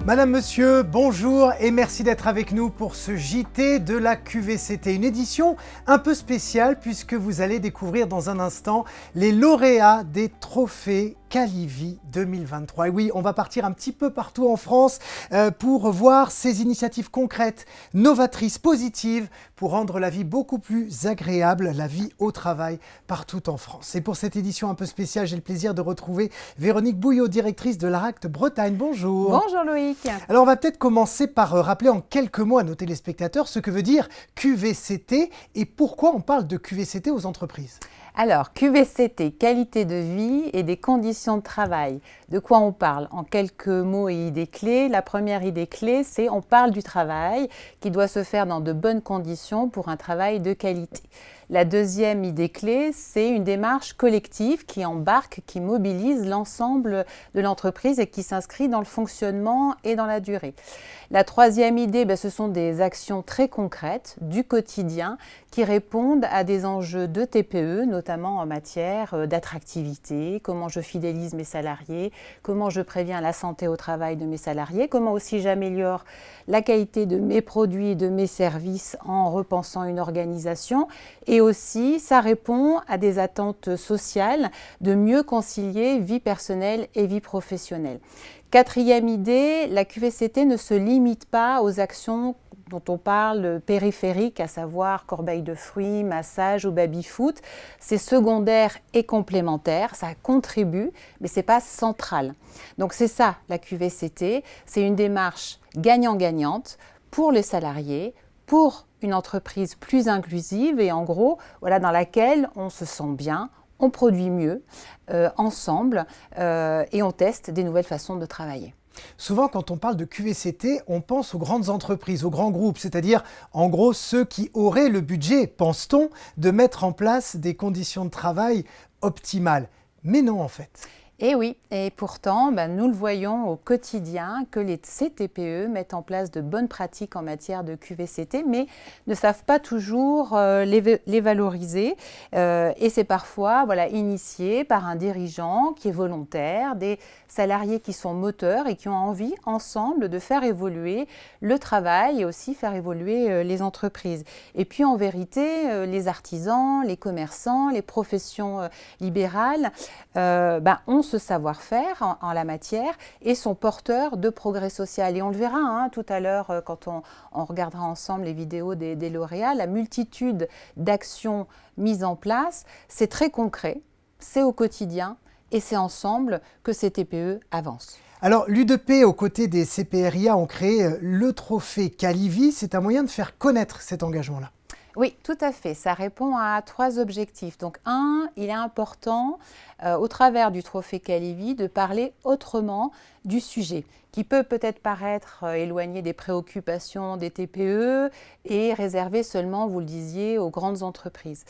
Madame, Monsieur, bonjour et merci d'être avec nous pour ce JT de la QVCT. Une édition un peu spéciale puisque vous allez découvrir dans un instant les lauréats des trophées Calivi 2023. Et oui, on va partir un petit peu partout en France pour voir ces initiatives concrètes, novatrices, positives, pour rendre la vie beaucoup plus agréable, la vie au travail partout en France. Et pour cette édition un peu spéciale, j'ai le plaisir de retrouver Véronique Bouillot, directrice de l'ARACT Bretagne. Bonjour. Bonjour Loïc. Alors on va peut-être commencer par rappeler en quelques mots à nos téléspectateurs ce que veut dire QVCT et pourquoi on parle de QVCT aux entreprises. Alors, QVCT, qualité de vie et des conditions de travail. De quoi on parle? En quelques mots et idées clés. La première idée clé, c'est on parle du travail qui doit se faire dans de bonnes conditions pour un travail de qualité. La deuxième idée clé, c'est une démarche collective qui embarque, qui mobilise l'ensemble de l'entreprise et qui s'inscrit dans le fonctionnement et dans la durée. La troisième idée, ce sont des actions très concrètes du quotidien qui répondent à des enjeux de TPE, notamment en matière d'attractivité, comment je fidélise mes salariés, comment je préviens la santé au travail de mes salariés, comment aussi j'améliore la qualité de mes produits et de mes services en repensant une organisation. Et aussi, ça répond à des attentes sociales de mieux concilier vie personnelle et vie professionnelle. Quatrième idée, la QVCT ne se limite pas aux actions dont on parle périphériques, à savoir corbeille de fruits, massage ou baby-foot. C'est secondaire et complémentaire, ça contribue, mais ce n'est pas central. Donc c'est ça la QVCT, c'est une démarche gagnant-gagnante pour les salariés, pour une entreprise plus inclusive et en gros, dans laquelle on se sent bien, on produit mieux ensemble et on teste des nouvelles façons de travailler. Souvent, quand on parle de QVCT, on pense aux grandes entreprises, aux grands groupes, c'est-à-dire en gros ceux qui auraient le budget, pense-t-on, de mettre en place des conditions de travail optimales. Mais non en fait. Et oui, et pourtant, nous le voyons au quotidien que ces TPE mettent en place de bonnes pratiques en matière de QVCT, mais ne savent pas toujours les valoriser. Et c'est parfois initié par un dirigeant qui est volontaire, des salariés qui sont moteurs et qui ont envie ensemble de faire évoluer le travail et aussi faire évoluer les entreprises. Et puis en vérité, les artisans, les commerçants, les professions libérales ont ce savoir-faire en la matière et sont porteurs de progrès social. Et on le verra tout à l'heure quand on regardera ensemble les vidéos des lauréats, la multitude d'actions mises en place, c'est très concret, c'est au quotidien et c'est ensemble que ces TPE avancent. Alors l'UDP, aux côtés des CPRIA, ont créé le trophée Calivi. C'est un moyen de faire connaître cet engagement-là. Oui, tout à fait. Ça répond à 3 objectifs. Donc, il est important, au travers du trophée Calivi, de parler autrement du sujet, qui peut peut-être paraître éloigné des préoccupations des TPE et réservé seulement, vous le disiez, aux grandes entreprises.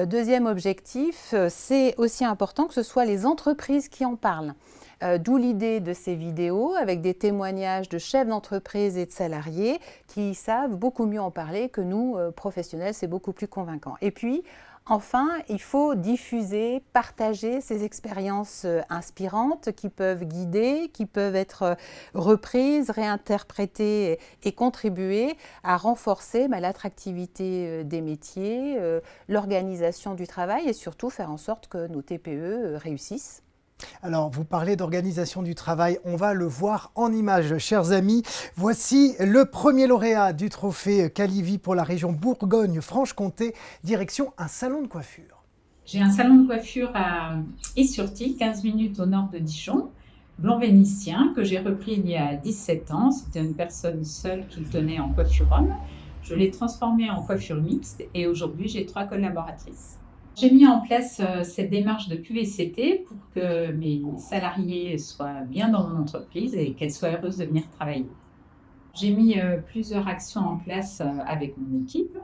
Deuxième objectif, c'est aussi important que ce soit les entreprises qui en parlent. D'où l'idée de ces vidéos avec des témoignages de chefs d'entreprise et de salariés qui savent beaucoup mieux en parler que nous, professionnels, c'est beaucoup plus convaincant. Et puis, enfin, il faut diffuser, partager ces expériences inspirantes qui peuvent guider, qui peuvent être reprises, réinterprétées et contribuer à renforcer l'attractivité des métiers, l'organisation du travail et surtout faire en sorte que nos TPE réussissent. Alors, vous parlez d'organisation du travail, on va le voir en images, chers amis. Voici le premier lauréat du trophée Calivi pour la région Bourgogne-Franche-Comté, direction un salon de coiffure. J'ai un salon de coiffure à Is-sur-Tille, 15 minutes au nord de Dijon, blanc vénitien, que j'ai repris il y a 17 ans. C'était une personne seule qui le tenait en coiffure homme. Je l'ai transformé en coiffure mixte et aujourd'hui, j'ai 3 collaboratrices. J'ai mis en place cette démarche de QVCT pour que mes salariés soient bien dans mon entreprise et qu'elles soient heureuses de venir travailler. J'ai mis plusieurs actions en place avec mon équipe.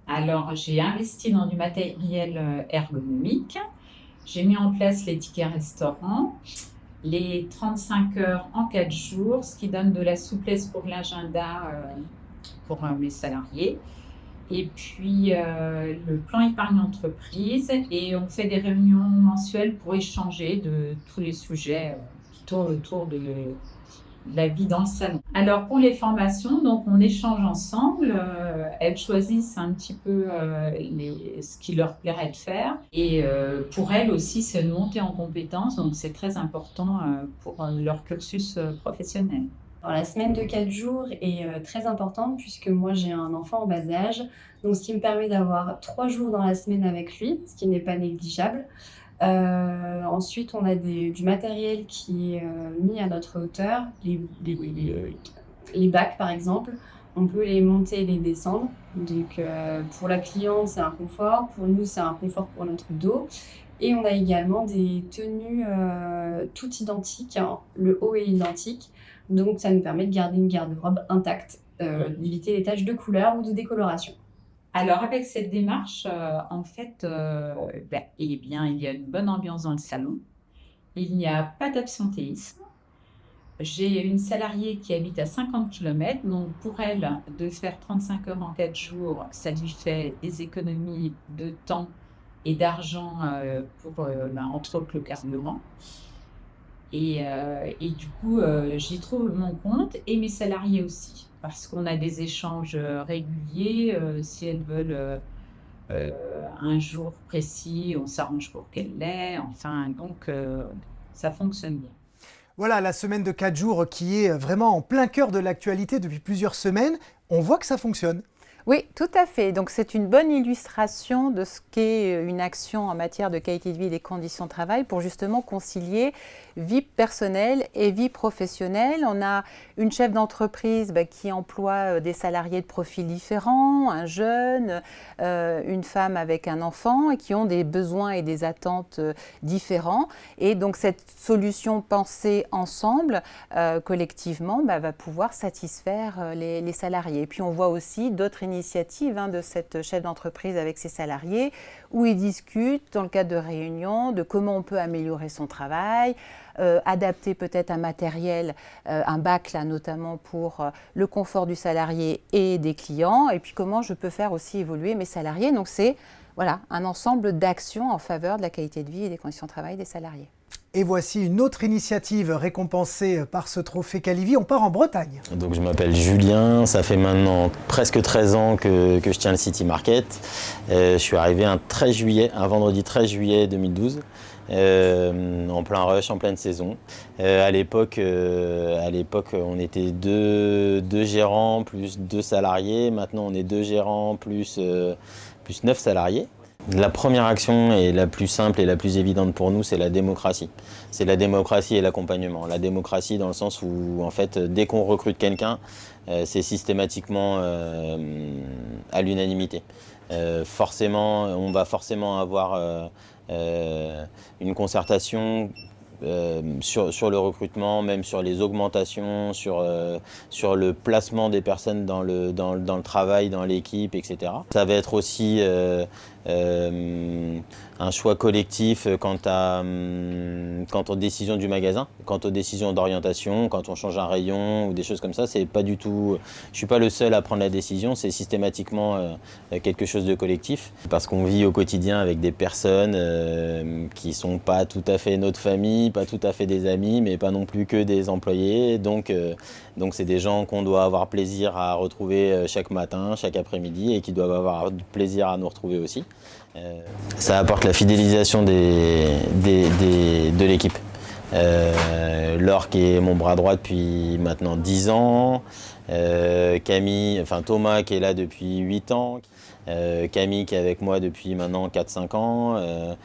Alors, j'ai investi dans du matériel ergonomique. J'ai mis en place les tickets restaurants, les 35 heures en 4 jours, ce qui donne de la souplesse pour l'agenda pour mes salariés. Et puis le plan épargne entreprise et on fait des réunions mensuelles pour échanger de tous les sujets qui tournent autour la vie dans le salon. Alors pour les formations, donc on échange ensemble, elles choisissent un petit peu ce qui leur plairait de faire et pour elles aussi c'est une montée en compétences, donc c'est très important pour leur cursus professionnel. Alors, la semaine de 4 jours est très importante puisque moi j'ai un enfant en bas âge, donc ce qui me permet d'avoir 3 jours dans la semaine avec lui, ce qui n'est pas négligeable. Ensuite, on a du matériel qui est mis à notre hauteur, les bacs par exemple, on peut les monter et les descendre. Donc pour la cliente c'est un confort, pour nous c'est un confort pour notre dos. Et on a également des tenues toutes identiques, hein. Le haut est identique, donc ça nous permet de garder une garde-robe intacte, d'éviter les taches de couleur ou de décoloration. Alors avec cette démarche, en fait, eh bien, il y a une bonne ambiance dans le salon, il n'y a pas d'absentéisme. J'ai une salariée qui habite à 50 km, donc pour elle, de faire 35 heures en 4 jours, ça lui fait des économies de temps et d'argent pour, entre autres, le carburant. Et du coup, j'y trouve mon compte et mes salariés aussi, parce qu'on a des échanges réguliers. Si elles veulent un jour précis, on s'arrange pour qu'elles l'aient. Enfin, donc, ça fonctionne bien. Voilà, la semaine de 4 jours qui est vraiment en plein cœur de l'actualité depuis plusieurs semaines. On voit que ça fonctionne. Oui, tout à fait. Donc c'est une bonne illustration de ce qu'est une action en matière de qualité de vie et des conditions de travail pour justement concilier vie personnelle et vie professionnelle. On a une chef d'entreprise qui emploie des salariés de profils différents, un jeune, une femme avec un enfant et qui ont des besoins et des attentes différents. Et donc cette solution pensée ensemble, collectivement, va pouvoir satisfaire les salariés. Et puis on voit aussi d'autres initiatives de cette chef d'entreprise avec ses salariés où ils discutent dans le cadre de réunions de comment on peut améliorer son travail, adapter peut-être un matériel, un bac là notamment pour le confort du salarié et des clients, et puis comment je peux faire aussi évoluer mes salariés. Donc c'est voilà, un ensemble d'actions en faveur de la qualité de vie et des conditions de travail des salariés. Et voici une autre initiative récompensée par ce trophée Calivi. On part en Bretagne. Donc je m'appelle Julien, ça fait maintenant presque 13 ans que je tiens le City Market. Je suis arrivé un vendredi 13 juillet 2012, en plein rush, en pleine saison. À l'époque, on était deux gérants plus 2 salariés. Maintenant, on est 2 gérants plus 9 salariés. La première action et la plus simple et la plus évidente pour nous, c'est la démocratie. C'est la démocratie et l'accompagnement. La démocratie dans le sens où, en fait, dès qu'on recrute quelqu'un, c'est systématiquement à l'unanimité. On va forcément avoir une concertation sur le recrutement, même sur les augmentations, sur le placement des personnes dans le travail, dans l'équipe, etc. Ça va être aussi un choix collectif quant aux décisions du magasin, quant aux décisions d'orientation, quand on change un rayon ou des choses comme ça. C'est pas du tout, je suis pas le seul à prendre la décision, c'est systématiquement quelque chose de collectif. Parce qu'on vit au quotidien avec des personnes qui sont pas tout à fait notre famille, pas tout à fait des amis, mais pas non plus que des employés. Donc c'est des gens qu'on doit avoir plaisir à retrouver chaque matin, chaque après-midi et qui doivent avoir plaisir à nous retrouver aussi. Ça apporte la fidélisation de l'équipe. Laure qui est mon bras droit depuis maintenant 10 ans, Thomas qui est là depuis 8 ans, Camille qui est avec moi depuis maintenant 4-5 ans.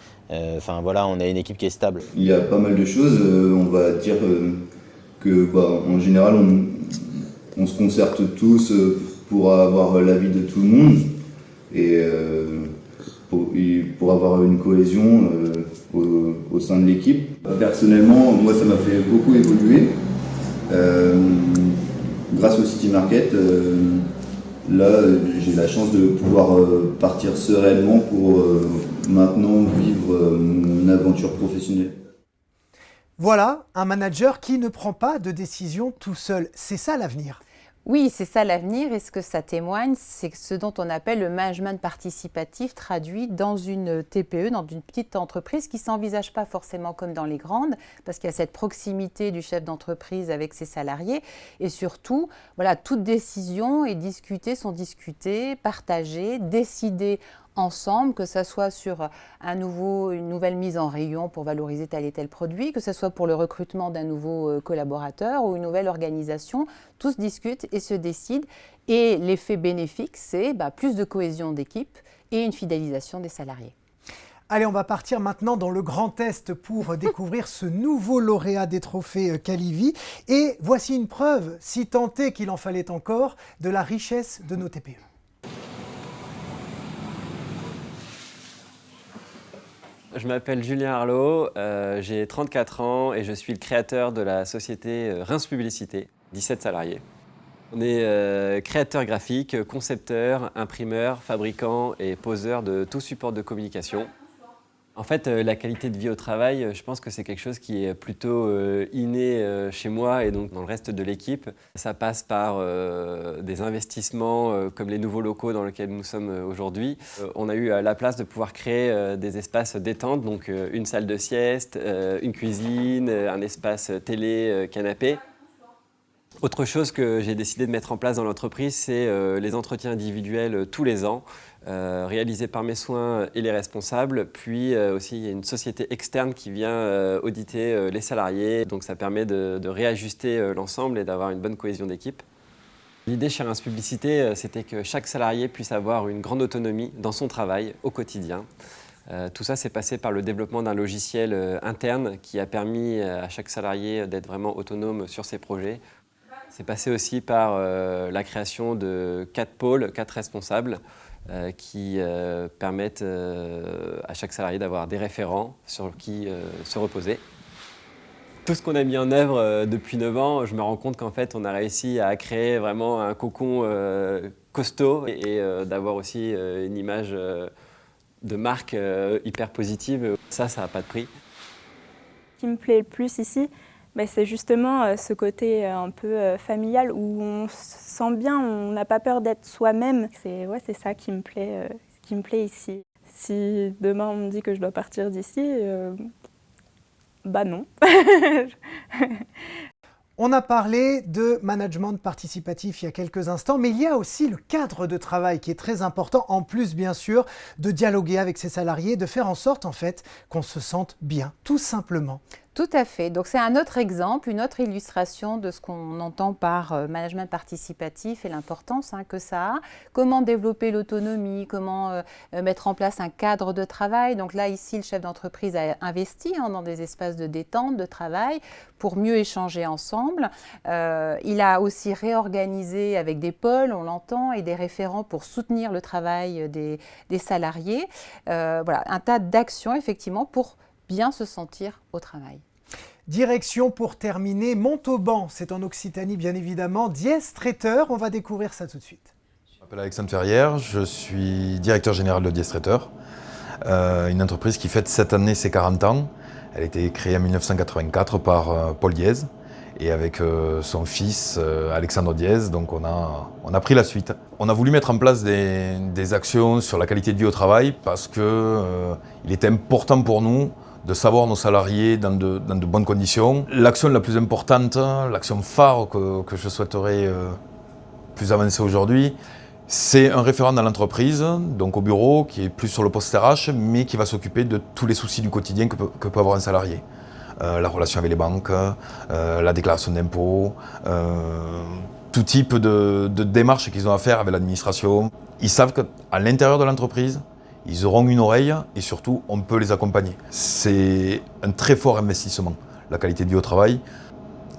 Voilà, on a une équipe qui est stable. Il y a pas mal de choses, on va dire que en général on se concerte tous pour avoir l'avis de tout le monde et pour avoir une cohésion au sein de l'équipe. Personnellement, moi ça m'a fait beaucoup évoluer. Grâce au City Market, là j'ai la chance de pouvoir partir sereinement pour maintenant vivre mon aventure professionnelle. Voilà, un manager qui ne prend pas de décision tout seul. C'est ça l'avenir. Oui, c'est ça l'avenir et ce que ça témoigne, c'est ce dont on appelle le management participatif traduit dans une TPE, dans une petite entreprise qui ne s'envisage pas forcément comme dans les grandes parce qu'il y a cette proximité du chef d'entreprise avec ses salariés et surtout, voilà, toute décision est discutée, sont discutées, partagées, décidées ensemble, que ce soit sur une nouvelle mise en rayon pour valoriser tel et tel produit, que ce soit pour le recrutement d'un nouveau collaborateur ou une nouvelle organisation, tous discutent et se décident. Et l'effet bénéfique, c'est plus de cohésion d'équipe et une fidélisation des salariés. Allez, on va partir maintenant dans le Grand Est pour découvrir ce nouveau lauréat des trophées Calivi. Et voici une preuve, si tant est qu'il en fallait encore, de la richesse de nos TPE. Je m'appelle Julien Arlot, j'ai 34 ans et je suis le créateur de la société Reims Publicité, 17 salariés. On est créateur graphique, concepteur, imprimeur, fabricant et poseur de tout support de communication. En fait, la qualité de vie au travail, je pense que c'est quelque chose qui est plutôt inné chez moi et donc dans le reste de l'équipe. Ça passe par des investissements comme les nouveaux locaux dans lesquels nous sommes aujourd'hui. On a eu la place de pouvoir créer des espaces détente, donc une salle de sieste, une cuisine, un espace télé, canapé. Autre chose que j'ai décidé de mettre en place dans l'entreprise, c'est les entretiens individuels tous les ans, réalisés par mes soins et les responsables. Puis aussi, il y a une société externe qui vient auditer les salariés. Donc ça permet de réajuster l'ensemble et d'avoir une bonne cohésion d'équipe. L'idée chez Reims Publicité, c'était que chaque salarié puisse avoir une grande autonomie dans son travail au quotidien. Tout ça, c'est passé par le développement d'un logiciel interne qui a permis à chaque salarié d'être vraiment autonome sur ses projets. C'est passé aussi par la création de 4 pôles, 4 responsables qui permettent à chaque salarié d'avoir des référents sur qui se reposer. Tout ce qu'on a mis en œuvre depuis 9 ans, je me rends compte qu'en fait, on a réussi à créer vraiment un cocon costaud et d'avoir aussi une image de marque hyper positive. Ça n'a pas de prix. Ce qui me plaît le plus ici, c'est justement ce côté un peu familial où on se sent bien, on n'a pas peur d'être soi-même. C'est ça qui me plaît ici. Si demain on me dit que je dois partir d'ici, non. On a parlé de management participatif il y a quelques instants, mais il y a aussi le cadre de travail qui est très important, en plus bien sûr de dialoguer avec ses salariés, de faire en sorte en fait qu'on se sente bien, tout simplement. Tout à fait. Donc c'est un autre exemple, une autre illustration de ce qu'on entend par management participatif et l'importance que ça a. Comment développer l'autonomie, comment mettre en place un cadre de travail. Donc là, ici, le chef d'entreprise a investi dans des espaces de détente, de travail, pour mieux échanger ensemble. Il a aussi réorganisé avec des pôles, on l'entend, et des référents pour soutenir le travail des salariés. Voilà, un tas d'actions, effectivement, pour bien se sentir au travail. Direction pour terminer Montauban, c'est en Occitanie bien évidemment, Diez Traiteur, on va découvrir ça tout de suite. Je m'appelle Alexandre Ferrière, je suis directeur général de Diez Traiteur, une entreprise qui fête cette année ses 40 ans. Elle a été créée en 1984 par Paul Diez et avec son fils Alexandre Diez, donc on a pris la suite. On a voulu mettre en place des actions sur la qualité de vie au travail parce qu'il était important pour nous de savoir nos salariés dans de bonnes conditions. L'action la plus importante, l'action phare que je souhaiterais plus avancer aujourd'hui, c'est un référent dans l'entreprise, donc au bureau, qui est plus sur le poste RH, mais qui va s'occuper de tous les soucis du quotidien que peut avoir un salarié. La relation avec les banques, la déclaration d'impôts, tout type de démarches qu'ils ont à faire avec l'administration. Ils savent qu'à l'intérieur de l'entreprise, ils auront une oreille et surtout, on peut les accompagner. C'est un très fort investissement, la qualité de vie au travail.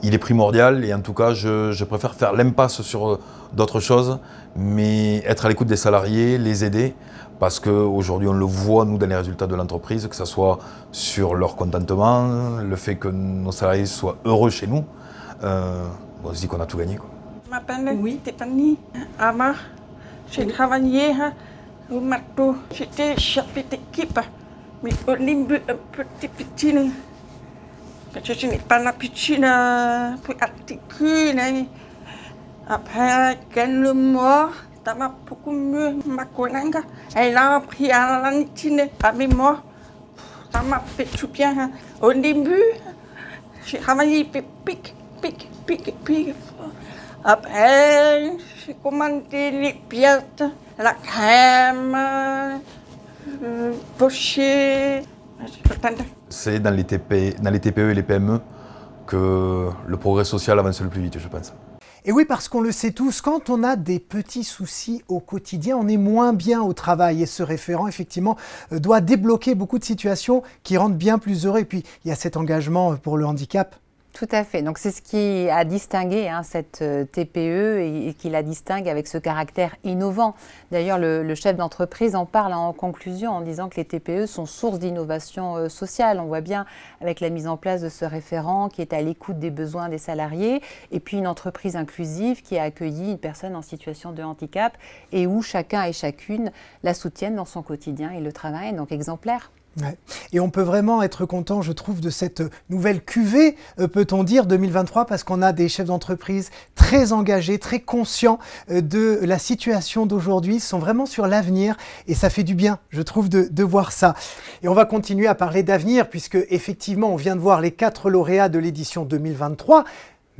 Il est primordial et en tout cas, je préfère faire l'impasse sur d'autres choses, mais être à l'écoute des salariés, les aider, parce qu'aujourd'hui, on le voit, nous, dans les résultats de l'entreprise, que ce soit sur leur contentement, le fait que nos salariés soient heureux chez nous, on se dit qu'on a tout gagné, quoi. Je m'appelle Stéphanie Amar. J'ai travaillé au marteau. J'étais chef d'équipe, mais au début, un petit piscine. Je n'ai pas la piscine pour articuler. Après quelques mois, ça va beaucoup mieux. Ma collègue, elle a appris à l'anitiner avec moi. Ça m'a fait tout bien. Au début, j'ai travaillé pic. Après, j'ai commandé les pièces, la crème, pocher. C'est dans les TPE et les PME que le progrès social avance le plus vite, je pense. Et oui, parce qu'on le sait tous, quand on a des petits soucis au quotidien, on est moins bien au travail. Et ce référent, effectivement, doit débloquer beaucoup de situations qui rendent bien plus heureux. Et puis, il y a cet engagement pour le handicap. Tout à fait. Donc c'est ce qui a distingué cette TPE et qui la distingue avec ce caractère innovant. D'ailleurs, le chef d'entreprise en parle en conclusion en disant que les TPE sont source d'innovation sociale. On voit bien avec la mise en place de ce référent qui est à l'écoute des besoins des salariés et puis une entreprise inclusive qui a accueilli une personne en situation de handicap et où chacun et chacune la soutiennent dans son quotidien et le travail, donc exemplaire. Ouais. Et on peut vraiment être content, je trouve, de cette nouvelle cuvée, peut-on dire, 2023, parce qu'on a des chefs d'entreprise très engagés, très conscients de la situation d'aujourd'hui. Ils sont vraiment sur l'avenir et ça fait du bien, je trouve, de voir ça. Et on va continuer à parler d'avenir, puisque effectivement, on vient de voir les 4 lauréats de l'édition 2023.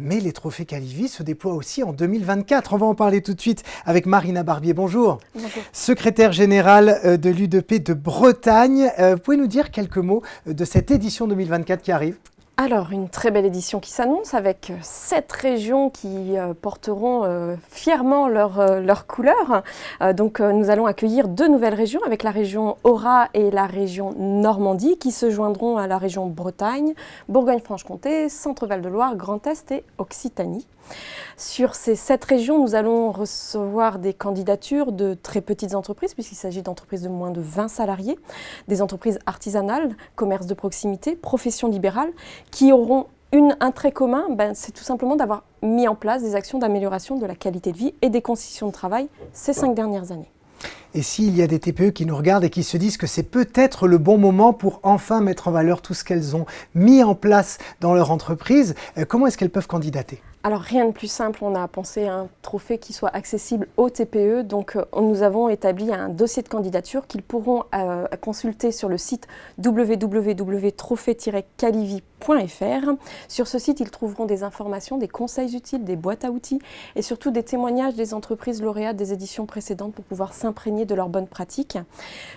Mais les trophées Calivi se déploient aussi en 2024. On va en parler tout de suite avec Marina Barbier. Bonjour. Bonjour. Secrétaire générale de l'UDP de Bretagne. Vous pouvez nous dire quelques mots de cette édition 2024 qui arrive ? Alors, une très belle édition qui s'annonce avec 7 régions qui porteront fièrement leur couleur. Donc, nous allons accueillir 2 nouvelles régions avec la région Aura et la région Normandie qui se joindront à la région Bretagne, Bourgogne-Franche-Comté, Centre-Val de Loire, Grand Est et Occitanie. Sur ces 7 régions, nous allons recevoir des candidatures de très petites entreprises, puisqu'il s'agit d'entreprises de moins de 20 salariés, des entreprises artisanales, commerces de proximité, professions libérales, qui auront un trait commun, c'est tout simplement d'avoir mis en place des actions d'amélioration de la qualité de vie et des conditions de travail ces 5 dernières années. Et s'il y a des TPE qui nous regardent et qui se disent que c'est peut-être le bon moment pour enfin mettre en valeur tout ce qu'elles ont mis en place dans leur entreprise, comment est-ce qu'elles peuvent candidater ? Alors rien de plus simple, on a pensé à un trophée qui soit accessible aux TPE, donc nous avons établi un dossier de candidature qu'ils pourront consulter sur le site www.trophée-calivi.fr. Sur ce site, ils trouveront des informations, des conseils utiles, des boîtes à outils et surtout des témoignages des entreprises lauréates des éditions précédentes pour pouvoir s'imprégner de leurs bonnes pratiques.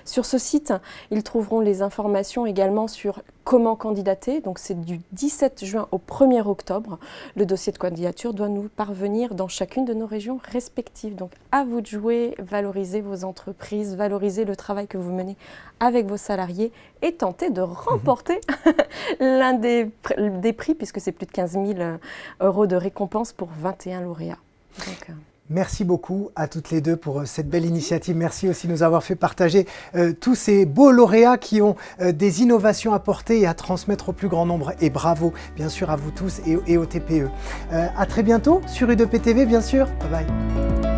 Sur ce site, ils trouveront les informations également sur comment candidater, donc c'est du 17 juin au 1er octobre. Le dossier de candidature doit nous parvenir dans chacune de nos régions respectives. Donc à vous de jouer, valoriser vos entreprises, valoriser le travail que vous menez avec vos salariés et tenter de remporter l'un des prix, puisque c'est plus de 15 000 € de récompense pour 21 lauréats. Donc, merci beaucoup à toutes les deux pour cette belle initiative. Merci aussi de nous avoir fait partager tous ces beaux lauréats qui ont des innovations à porter et à transmettre au plus grand nombre. Et bravo, bien sûr, à vous tous et aux TPE. À très bientôt sur U2P TV, bien sûr. Bye bye.